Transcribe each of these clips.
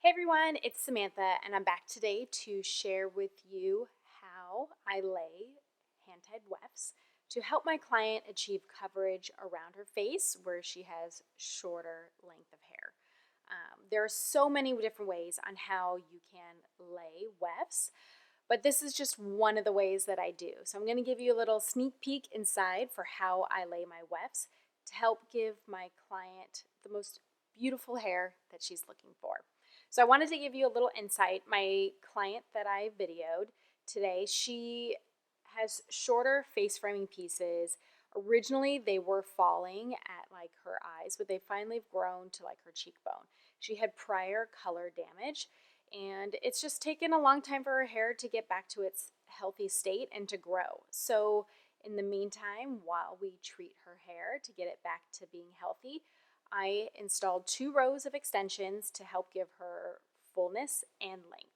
Hey everyone, it's Samantha and I'm back today to share with you how I lay hand-tied wefts to help my client achieve coverage around her face where she has shorter length of hair. There are so many different ways on how you can lay wefts, but this is just one of the ways that I do. So I'm going to give you a little sneak peek inside for how I lay my wefts to help give my client the most beautiful hair that she's looking for. So I wanted to give you a little insight. My client that I videoed today, she has shorter face framing pieces. Originally, they were falling at like her eyes, but they finally have grown to like her cheekbone. She had prior color damage, and it's just taken a long time for her hair to get back to its healthy state and to grow. So in the meantime, while we treat her hair to get it back to being healthy, I installed 2 rows of extensions to help give her fullness and length.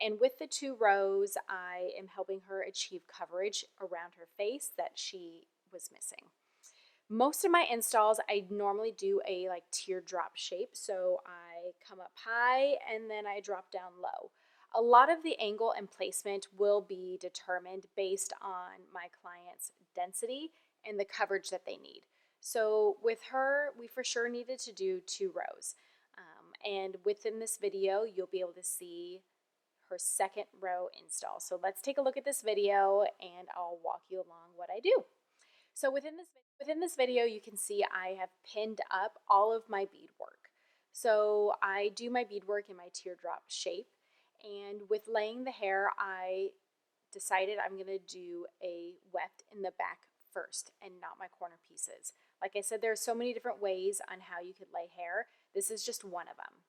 And with the 2 rows, I am helping her achieve coverage around her face that she was missing. Most of my installs, I normally do a like teardrop shape. So I come up high and then I drop down low. A lot of the angle and placement will be determined based on my client's density and the coverage that they need. So with her, we for sure needed to do 2 rows. And within this video, you'll be able to see her second row install. So let's take a look at this video and I'll walk you along what I do. So within this video, you can see I have pinned up all of my bead work. So I do my bead work in my teardrop shape. And with laying the hair, I decided I'm going to do a weft in the back first and not my corner pieces. Like I said, there are so many different ways on how you could lay hair. This is just one of them.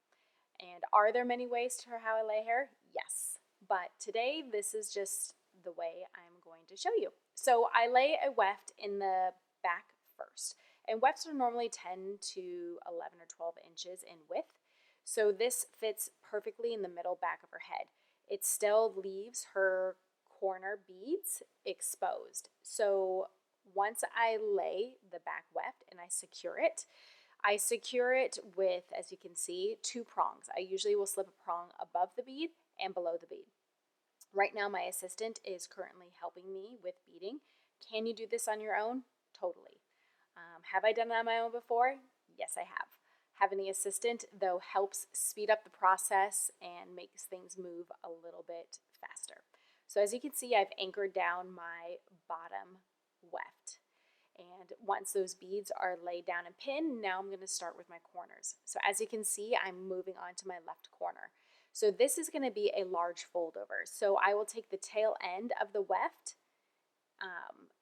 And are there many ways to how I lay hair? Yes. But today, this is just the way I'm going to show you. So I lay a weft in the back first. And wefts are normally 10 to 11 or 12 inches in width. So this fits perfectly in the middle back of her head. It still leaves her corner beads exposed. So once I lay the back weft and I secure it with, as you can see, 2 prongs. I usually will slip a prong above the bead and below the bead. Right now, my assistant is currently helping me with beading. Can you do this on your own? Totally. Have I done it on my own before? Yes, I have. Having the assistant, though, helps speed up the process and makes things move a little bit faster. So as you can see, I've anchored down my bottom weft. And once those beads are laid down and pinned, now I'm going to start with my corners. So as you can see, I'm moving on to my left corner. So this is going to be a large fold over. So I will take the tail end of the weft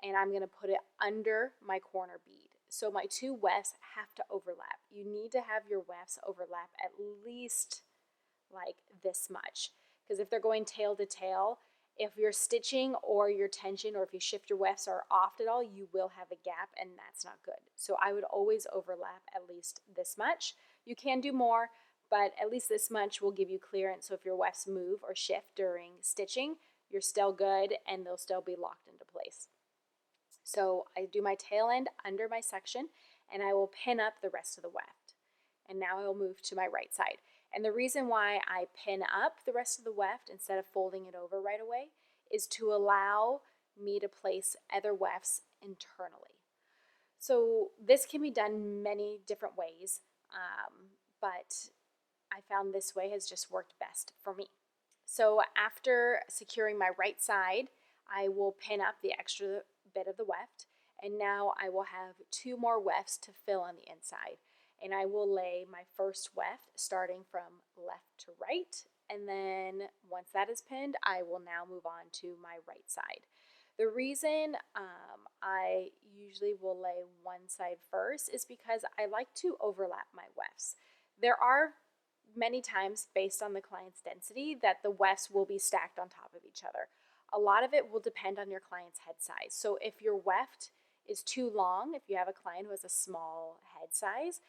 and I'm going to put it under my corner bead. So my 2 wefts have to overlap. You need to have your wefts overlap at least like this much. Because if they're going tail to tail, if your stitching or your tension or if you shift your wefts are off at all, you will have a gap and that's not good. So I would always overlap at least this much. You can do more, but at least this much will give you clearance. So if your wefts move or shift during stitching, you're still good and they'll still be locked into place. So I do my tail end under my section and I will pin up the rest of the weft. And now I will move to my right side. And the reason why I pin up the rest of the weft instead of folding it over right away is to allow me to place other wefts internally. So this can be done many different ways, but I found this way has just worked best for me. So after securing my right side, I will pin up the extra bit of the weft, and now I will have 2 more wefts to fill on the inside. And I will lay my first weft starting from left to right, and then once that is pinned, I will now move on to my right side. The reason I usually will lay one side first is because I like to overlap my wefts. There are many times, based on the client's density, that the wefts will be stacked on top of each other. A lot of it will depend on your client's head size. So if your weft is too long, if you have a client who has a small head size,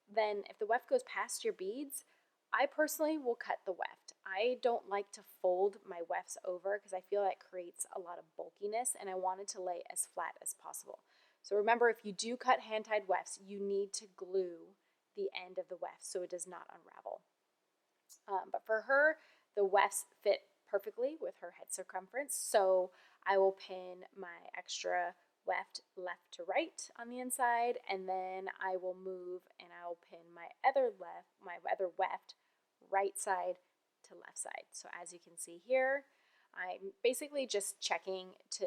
then if the weft goes past your beads, I personally will cut the weft. I don't like to fold my wefts over because I feel that creates a lot of bulkiness and I wanted to lay as flat as possible. So remember, if you do cut hand-tied wefts, you need to glue the end of the weft so it does not unravel. But for her, the wefts fit perfectly with her head circumference. So I will pin my extra weft left to right on the inside, and then I will move and I will pin my other weft right side to left side. So as you can see here, I'm basically just checking to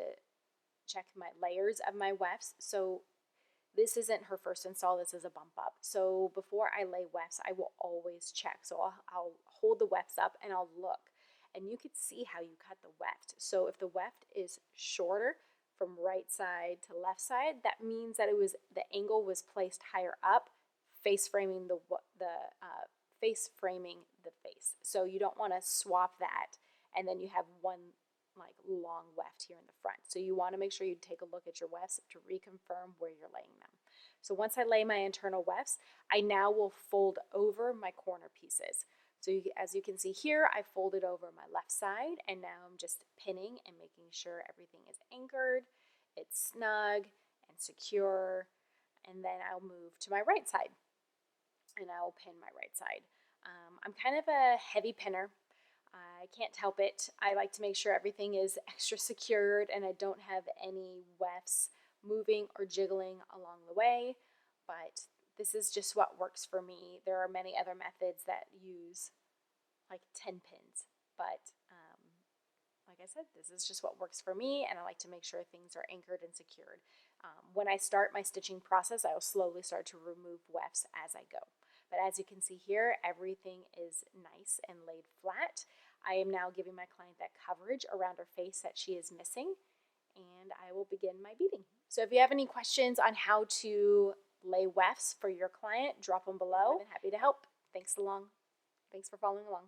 check my layers of my wefts. So this isn't her first install, this is a bump up. So before I lay wefts, I will always check. So I'll hold the wefts up and I'll look. And you could see how you cut the weft. So if the weft is shorter from right side to left side, that means that the angle was placed higher up, face framing the face. So you don't want to swap that and then you have one like long weft here in the front. So you want to make sure you take a look at your wefts to reconfirm where you're laying them. So once I lay my internal wefts, I now will fold over my corner pieces. So as you can see here, I folded over my left side and now I'm just pinning and making sure everything is anchored, it's snug and secure, and then I'll move to my right side and I'll pin my right side. I'm kind of a heavy pinner. I can't help it. I like to make sure everything is extra secured and I don't have any wefts moving or jiggling along the way, but this is just what works for me. There are many other methods that use like 10 pins, but like I said, this is just what works for me, and I like to make sure things are anchored and secured. When I start my stitching process, I will slowly start to remove wefts as I go. But as you can see here, everything is nice and laid flat. I am now giving my client that coverage around her face that she is missing, and I will begin my beading. So if you have any questions on how to lay wefts for your client, drop them below. I'm happy to help. Thanks for following along.